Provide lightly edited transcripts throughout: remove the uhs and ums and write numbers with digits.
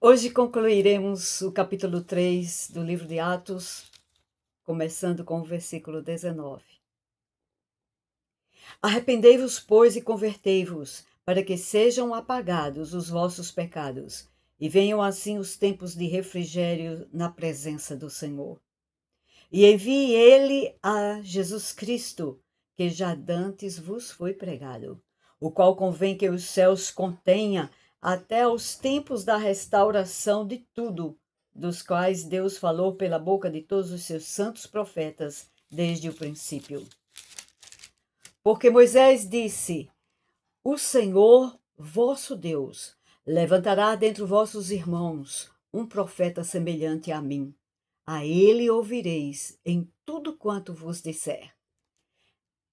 Hoje concluiremos o capítulo 3 do livro de Atos, começando com o versículo 19. Arrependei-vos, pois, e convertei-vos, para que sejam apagados os vossos pecados, e venham assim os tempos de refrigério na presença do Senhor. E envie ele a Jesus Cristo, que já dantes vos foi pregado, o qual convém que os céus contenha até os tempos da restauração de tudo, dos quais Deus falou pela boca de todos os seus santos profetas desde o princípio. Porque Moisés disse: O Senhor, vosso Deus, levantará dentre vossos irmãos um profeta semelhante a mim. A ele ouvireis em tudo quanto vos disser.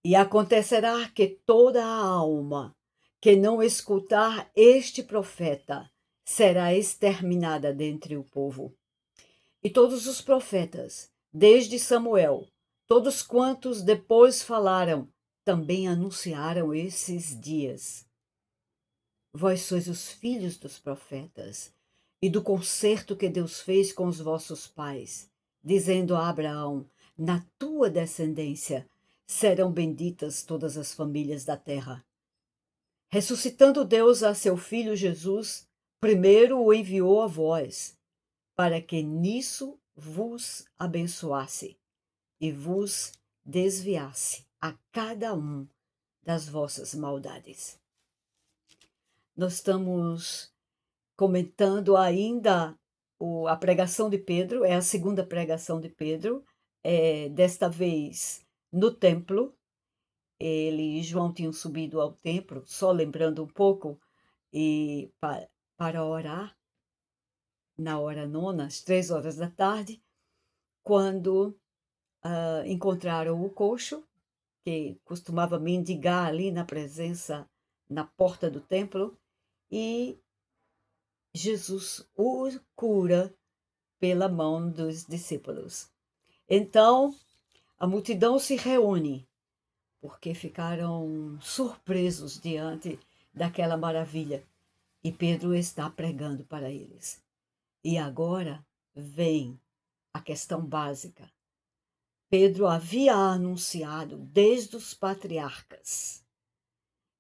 E acontecerá que toda a alma que não escutar este profeta será exterminada dentre o povo. E todos os profetas, desde Samuel, todos quantos depois falaram, também anunciaram esses dias. Vós sois os filhos dos profetas e do concerto que Deus fez com os vossos pais, dizendo a Abraão: na tua descendência serão benditas todas as famílias da terra. Ressuscitando Deus a seu filho Jesus, primeiro o enviou a vós, para que nisso vos abençoasse e vos desviasse a cada um das vossas maldades. Nós estamos comentando ainda a pregação de Pedro, é a segunda pregação de Pedro, desta vez no templo. Ele e João tinham subido ao templo, só lembrando um pouco, e para orar, na hora nona, às 3 horas da tarde, quando encontraram o coxo, que costumava mendigar ali na presença, na porta do templo, e Jesus o cura pela mão dos discípulos. Então, a multidão se reúne, porque ficaram surpresos diante daquela maravilha. E Pedro está pregando para eles. E agora vem a questão básica. Pedro havia anunciado desde os patriarcas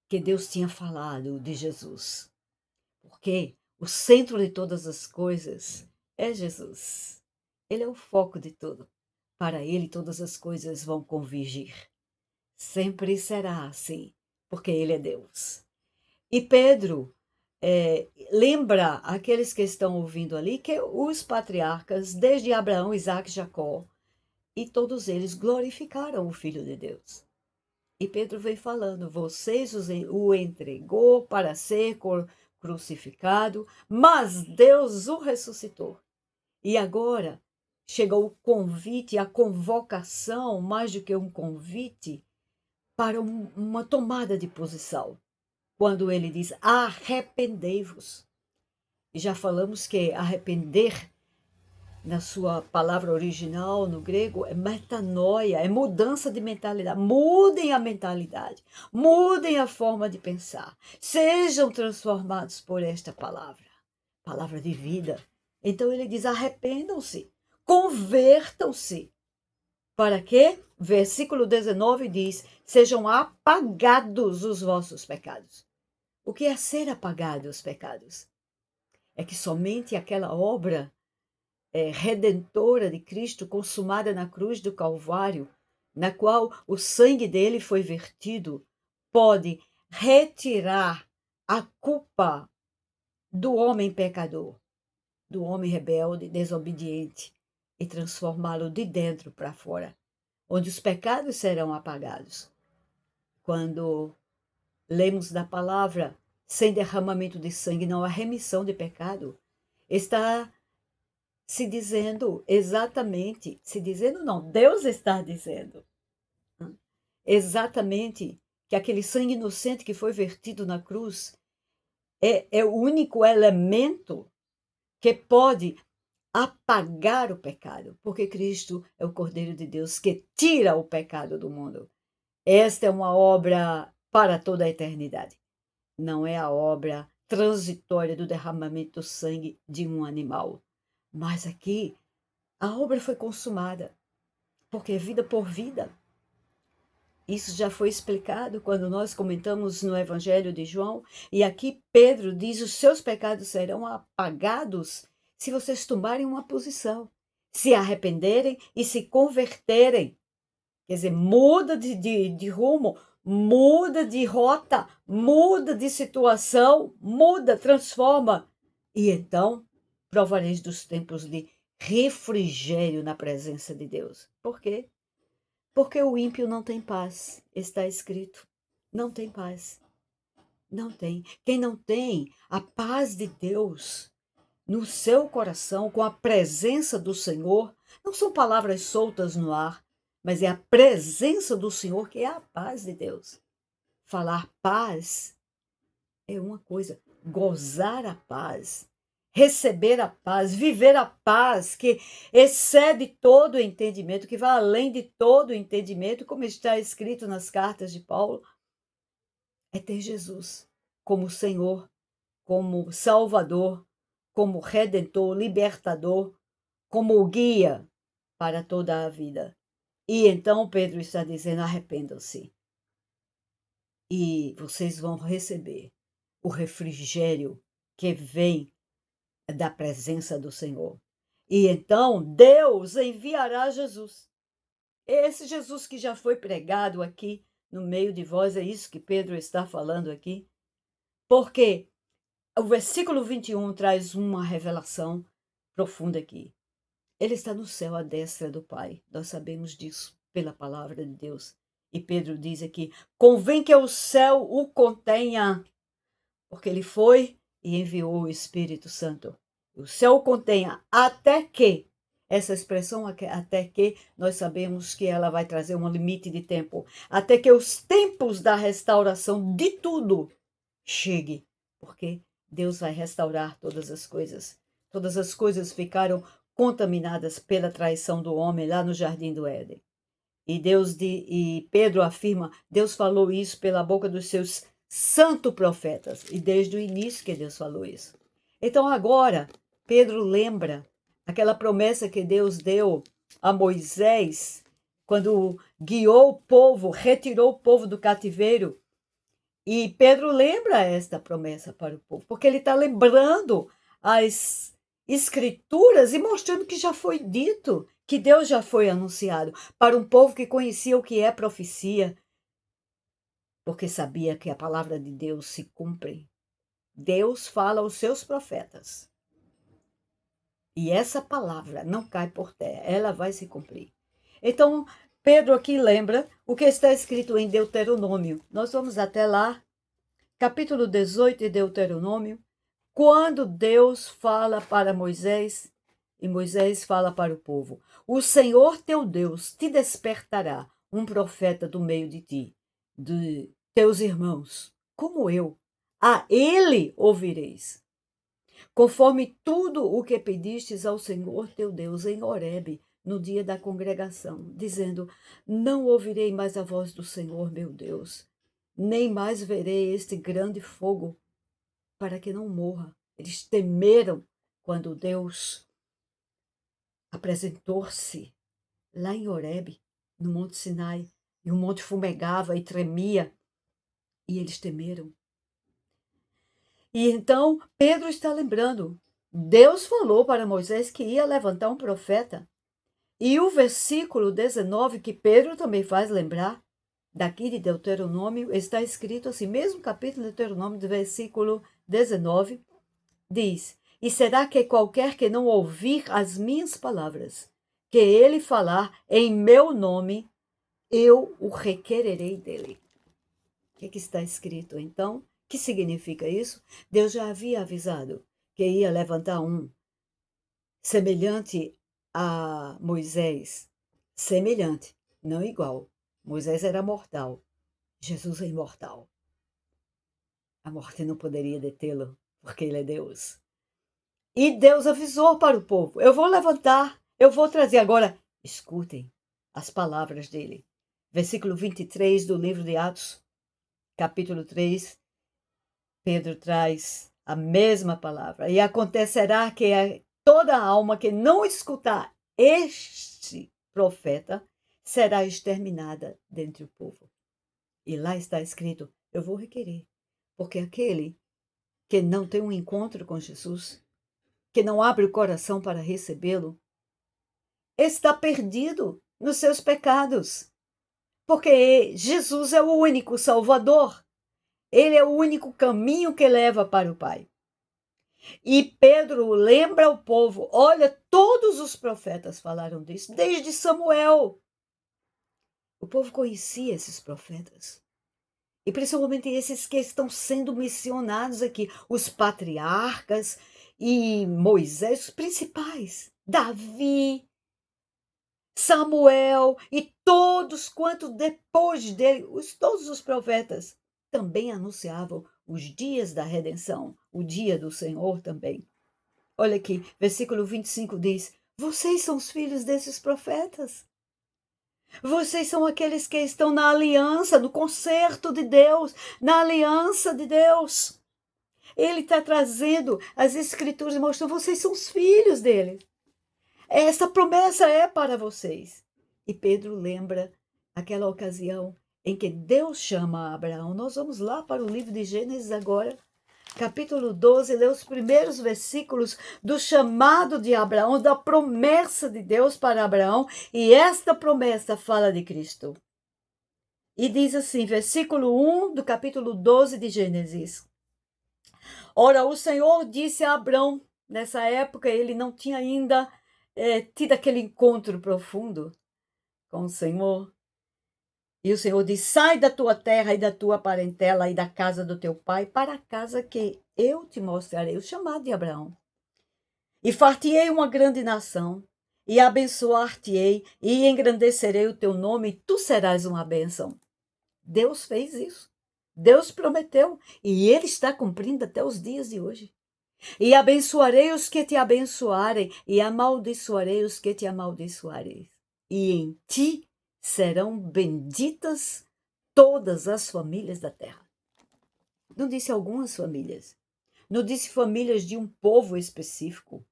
que Deus tinha falado de Jesus. Porque o centro de todas as coisas é Jesus. Ele é o foco de tudo. Para ele todas as coisas vão convergir. Sempre será assim, porque ele é Deus. E Pedro lembra aqueles que estão ouvindo ali que os patriarcas, desde Abraão, Isaac e Jacó, e todos eles glorificaram o Filho de Deus. E Pedro vem falando: vocês o entregou para ser crucificado, mas Deus o ressuscitou. E agora chegou o convite, a convocação, mais do que um convite, para uma tomada de posição. Quando ele diz: arrependei-vos. E já falamos que arrepender, na sua palavra original no grego, é metanoia, é mudança de mentalidade. Mudem a mentalidade, mudem a forma de pensar, sejam transformados por esta palavra, palavra de vida. Então ele diz: arrependam-se, convertam-se. Para que, versículo 19 diz, sejam apagados os vossos pecados. O que é ser apagado os pecados? É que somente aquela obra redentora de Cristo, consumada na cruz do Calvário, na qual o sangue dele foi vertido, pode retirar a culpa do homem pecador, do homem rebelde, desobediente, e transformá-lo de dentro para fora, onde os pecados serão apagados. Quando lemos da palavra, sem derramamento de sangue não há remissão de pecado, está se dizendo exatamente, se dizendo não, Deus está dizendo exatamente que aquele sangue inocente que foi vertido na cruz é o único elemento que pode apagar o pecado, porque Cristo é o Cordeiro de Deus que tira o pecado do mundo. Esta é uma obra para toda a eternidade. Não é a obra transitória do derramamento do sangue de um animal. Mas aqui a obra foi consumada, porque é vida por vida. Isso já foi explicado quando nós comentamos no Evangelho de João, e aqui Pedro diz: os seus pecados serão apagados se vocês tomarem uma posição, se arrependerem e se converterem. Quer dizer, muda de rumo, muda de rota, muda de situação, muda, transforma. E então provareis dos tempos de refrigério na presença de Deus. Por quê? Porque o ímpio não tem paz, está escrito. Não tem paz. Não tem. Quem não tem a paz de Deus no seu coração, com a presença do Senhor, não são palavras soltas no ar, mas é a presença do Senhor que é a paz de Deus. Falar paz é uma coisa, gozar a paz, receber a paz, viver a paz que excede todo o entendimento, que vai além de todo o entendimento, como está escrito nas cartas de Paulo, é ter Jesus como Senhor, como Salvador, como Redentor, Libertador, como guia para toda a vida. E então Pedro está dizendo: arrependam-se e vocês vão receber o refrigério que vem da presença do Senhor. E então Deus enviará Jesus. Esse Jesus que já foi pregado aqui no meio de vós, é isso que Pedro está falando aqui. Porque o versículo 21 traz uma revelação profunda aqui. Ele está no céu à destra do Pai. Nós sabemos disso pela palavra de Deus. E Pedro diz aqui: convém que o céu o contenha, porque ele foi e enviou o Espírito Santo. O céu o contenha até que, essa expressão até que, nós sabemos que ela vai trazer um limite de tempo, até que os tempos da restauração de tudo chegue, porque Deus vai restaurar todas as coisas. Todas as coisas ficaram contaminadas pela traição do homem lá no Jardim do Éden. E Pedro afirma: Deus falou isso pela boca dos seus santos profetas, e desde o início que Deus falou isso. Então agora Pedro lembra aquela promessa que Deus deu a Moisés quando guiou o povo, retirou o povo do cativeiro. E Pedro lembra esta promessa para o povo, porque ele está lembrando as escrituras e mostrando que já foi dito, que Deus já foi anunciado para um povo que conhecia o que é profecia, porque sabia que a palavra de Deus se cumpre. Deus fala aos seus profetas. E essa palavra não cai por terra, ela vai se cumprir. Então, Pedro aqui lembra o que está escrito em Deuteronômio. Nós vamos até lá, capítulo 18 de Deuteronômio, quando Deus fala para Moisés, e Moisés fala para o povo: o Senhor teu Deus te despertará um profeta do meio de ti, de teus irmãos, como eu. A ele ouvireis, conforme tudo o que pedistes ao Senhor teu Deus em Horebe, no dia da congregação, dizendo: não ouvirei mais a voz do Senhor meu Deus, nem mais verei este grande fogo, para que não morra. Eles temeram quando Deus apresentou-se lá em Horebe, no Monte Sinai, e o monte fumegava e tremia, e eles temeram. E então Pedro está lembrando, Deus falou para Moisés que ia levantar um profeta. E o versículo 19, que Pedro também faz lembrar, daqui de Deuteronômio, está escrito assim, mesmo capítulo de Deuteronômio, do versículo 19, diz: e será que qualquer que não ouvir as minhas palavras, que ele falar em meu nome, eu o requererei dele. O que está escrito então? O que significa isso? Deus já havia avisado que ia levantar um semelhante a Moisés. Semelhante, não igual. Moisés era mortal. Jesus é imortal. A morte não poderia detê-lo, porque ele é Deus. E Deus avisou para o povo: eu vou levantar, eu vou trazer. Agora, escutem as palavras dele. Versículo 23 do livro de Atos, capítulo 3. Pedro traz a mesma palavra. E acontecerá que toda alma que não escutar este profeta será exterminada dentre o povo. E lá está escrito: eu vou requerer, porque aquele que não tem um encontro com Jesus, que não abre o coração para recebê-lo, está perdido nos seus pecados, porque Jesus é o único Salvador. Ele é o único caminho que leva para o Pai. E Pedro lembra ao povo: olha, todos os profetas falaram disso, desde Samuel. O povo conhecia esses profetas. E principalmente esses que estão sendo mencionados aqui, os patriarcas e Moisés, os principais, Davi, Samuel e todos quanto depois dele, todos os profetas também anunciavam os dias da redenção, o dia do Senhor também. Olha aqui, versículo 25 diz: vocês são os filhos desses profetas. Vocês são aqueles que estão na aliança, no concerto de Deus, na aliança de Deus. Ele está trazendo as escrituras e mostrando: vocês são os filhos dele. Essa promessa é para vocês. E Pedro lembra aquela ocasião em que Deus chama Abraão. Nós vamos lá para o livro de Gênesis agora, capítulo 12, ler os primeiros versículos do chamado de Abraão, da promessa de Deus para Abraão. E esta promessa fala de Cristo. E diz assim, versículo 1 do capítulo 12 de Gênesis: ora, o Senhor disse a Abraão, nessa época ele não tinha ainda tido aquele encontro profundo com o Senhor. E o Senhor diz: sai da tua terra e da tua parentela e da casa do teu pai para a casa que eu te mostrarei. O chamado de Abraão. E far-te-ei uma grande nação, e abençoar-te-ei, e engrandecerei o teu nome, e tu serás uma bênção. Deus fez isso. Deus prometeu, e ele está cumprindo até os dias de hoje. E abençoarei os que te abençoarem, e amaldiçoarei os que te amaldiçoarem. E em ti serão benditas todas as famílias da terra. Não disse algumas famílias. Não disse famílias de um povo específico.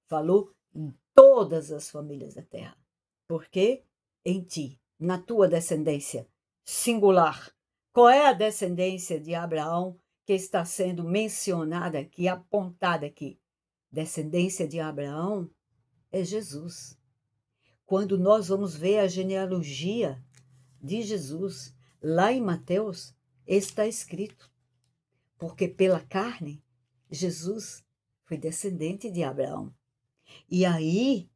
Falou em todas as famílias da terra. Porque em ti, na tua descendência singular. Qual é a descendência de Abraão que está sendo mencionada aqui, apontada aqui? Descendência de Abraão é Jesus. Quando nós vamos ver a genealogia de Jesus, lá em Mateus, está escrito: porque pela carne, Jesus foi descendente de Abraão. E aí,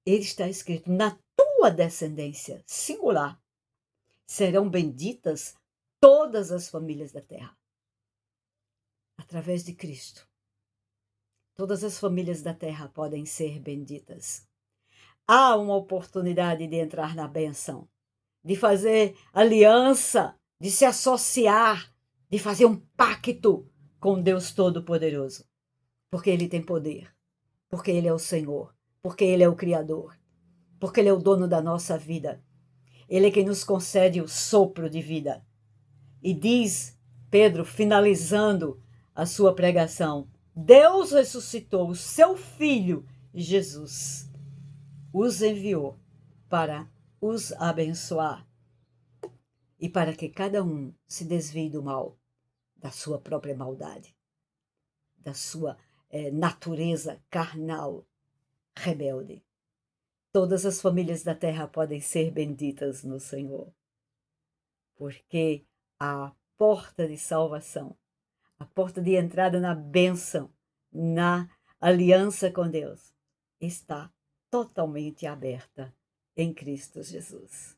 ele está escrito: na tua descendência singular, serão benditas todas as famílias da terra. Através de Cristo, todas as famílias da terra podem ser benditas. Há uma oportunidade de entrar na bênção, de fazer aliança, de se associar, de fazer um pacto com Deus Todo-Poderoso. Porque Ele tem poder, porque Ele é o Senhor, porque Ele é o Criador, porque Ele é o dono da nossa vida. Ele é quem nos concede o sopro de vida. E diz Pedro, finalizando a sua pregação: Deus ressuscitou o seu Filho, Jesus. Os enviou para os abençoar e para que cada um se desvie do mal, da sua própria maldade, da sua natureza carnal, rebelde. Todas as famílias da terra podem ser benditas no Senhor, porque a porta de salvação, a porta de entrada na bênção, na aliança com Deus, está totalmente aberta em Cristo Jesus.